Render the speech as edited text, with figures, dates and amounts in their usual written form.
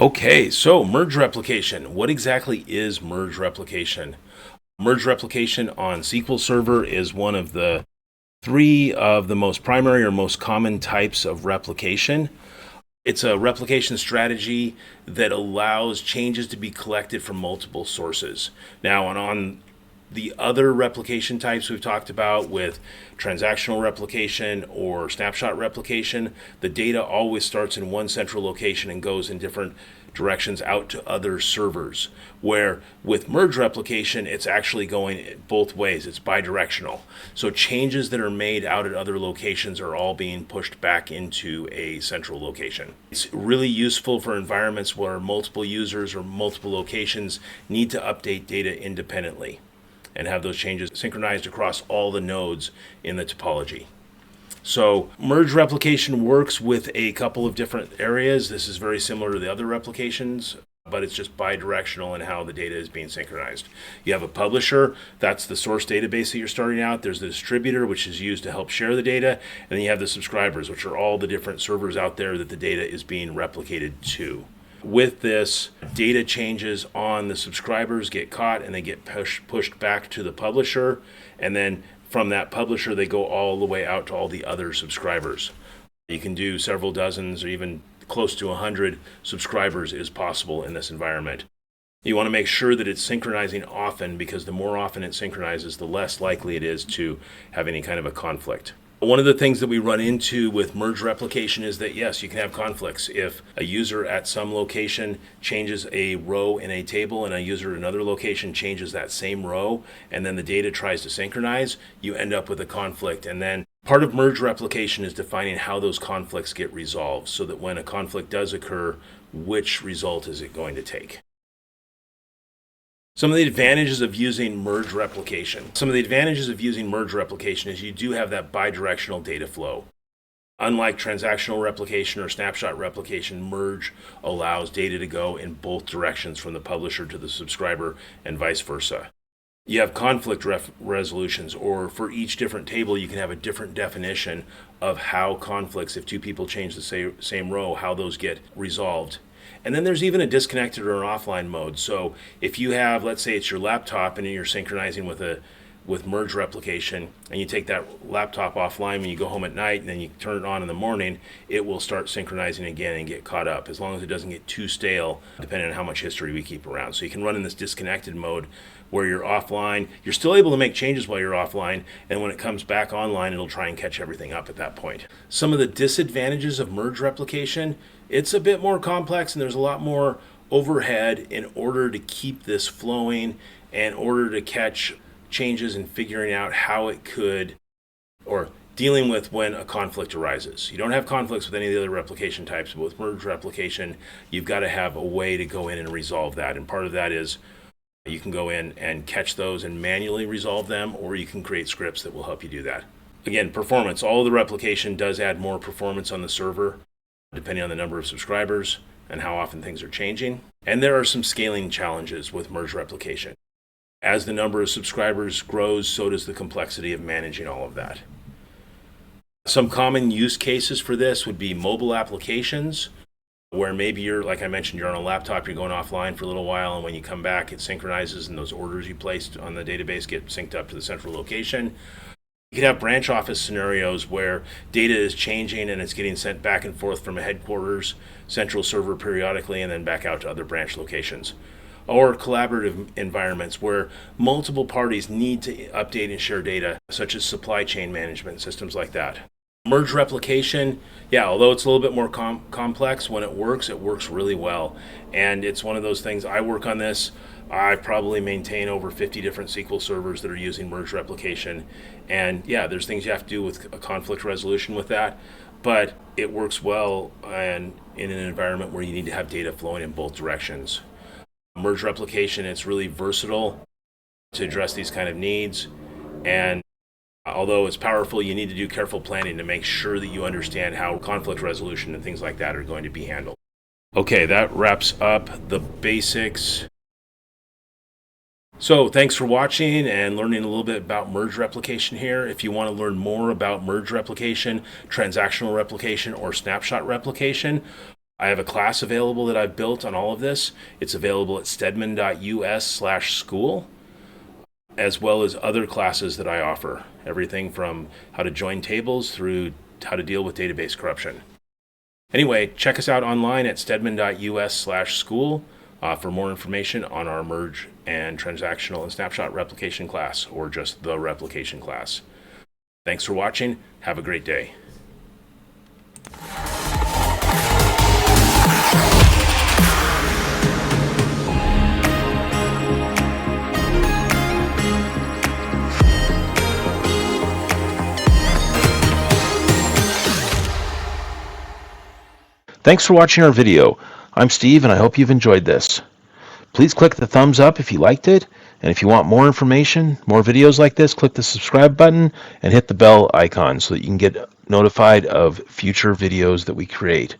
Okay, so merge replication. What exactly is merge replication? Merge replication on SQL Server is one of the three of the most primary or most common types of replication. It's a replication strategy that allows changes to be collected from multiple sources. Now, on the other replication types we've talked about with transactional replication or snapshot replication, the data always starts in one central location and goes in different directions out to other servers. Where with merge replication, it's actually going both ways. It's bidirectional. So changes that are made out at other locations are all being pushed back into a central location. It's really useful for environments where multiple users or multiple locations need to update data independently and have those changes synchronized across all the nodes in the topology. So merge replication works with a couple of different areas. This is very similar to the other replications, but it's just bidirectional in how the data is being synchronized. You have a publisher, that's the source database that you're starting out. There's the distributor, which is used to help share the data. And then you have the subscribers, which are all the different servers out there that the data is being replicated to. With this, data changes on the subscribers get caught and they get pushed back to the publisher. And then from that publisher, they go all the way out to all the other subscribers. You can do several dozens or even close to 100 subscribers is possible in this environment. You want to make sure that it's synchronizing often, because the more often it synchronizes, the less likely it is to have any kind of a conflict. One of the things that we run into with merge replication is that, yes, you can have conflicts. If a user at some location changes a row in a table and a user at another location changes that same row, and then the data tries to synchronize, you end up with a conflict. And then part of merge replication is defining how those conflicts get resolved, so that when a conflict does occur, which result is it going to take? Some of the advantages of using merge replication. Some of the advantages of using merge replication is you do have that bidirectional data flow. Unlike transactional replication or snapshot replication, merge allows data to go in both directions from the publisher to the subscriber and vice versa. You have conflict resolutions, or for each different table, you can have a different definition of how conflicts, if two people change the same row, how those get resolved. And then there's even a disconnected or an offline mode. So if you have, let's say it's your laptop and you're synchronizing with merge replication, and you take that laptop offline when you go home at night and then you turn it on in the morning, it will start synchronizing again and get caught up, as long as it doesn't get too stale, depending on how much history we keep around. So you can run in this disconnected mode where you're offline. You're still able to make changes while you're offline, and when it comes back online, it'll try and catch everything up at that point. Some of the disadvantages of merge replication: it's a bit more complex and there's a lot more overhead in order to keep this flowing, in order to catch changes and figuring out how it could, or dealing with when a conflict arises. You don't have conflicts with any of the other replication types, but with merge replication, you've got to have a way to go in and resolve that. And part of that is you can go in and catch those and manually resolve them, or you can create scripts that will help you do that. Again, performance. All of the replication does add more performance on the server, depending on the number of subscribers and how often things are changing. And there are some scaling challenges with merge replication. As the number of subscribers grows, so does the complexity of managing all of that. Some common use cases for this would be mobile applications, where maybe you're, like I mentioned, you're on a laptop, you're going offline for a little while, and when you come back, it synchronizes and those orders you placed on the database get synced up to the central location. You could have branch office scenarios where data is changing and it's getting sent back and forth from a headquarters central server periodically and then back out to other branch locations. Or collaborative environments where multiple parties need to update and share data, such as supply chain management, systems like that. Merge replication, yeah, although it's a little bit more complex, when it works really well. And it's one of those things, I work on this. I probably maintain over 50 different SQL servers that are using merge replication. And yeah, there's things you have to do with a conflict resolution with that, but it works well and in an environment where you need to have data flowing in both directions. Merge replication, it's really versatile to address these kind of needs. And although it's powerful, you need to do careful planning to make sure that you understand how conflict resolution and things like that are going to be handled. Okay, that wraps up the basics. So thanks for watching and learning a little bit about merge replication here. If you want to learn more about merge replication, transactional replication, or snapshot replication, I have a class available that I've built on all of this. It's available at stedman.us/school, as well as other classes that I offer. Everything from how to join tables through how to deal with database corruption. Anyway, check us out online at stedman.us/school for more information on our merge and transactional and snapshot replication class, or just the replication class. Thanks for watching. Have a great day. Thanks for watching our video. I'm Steve and I hope you've enjoyed this. Please click the thumbs up if you liked it, and if you want more information, more videos like this, click the subscribe button and hit the bell icon so that you can get notified of future videos that we create.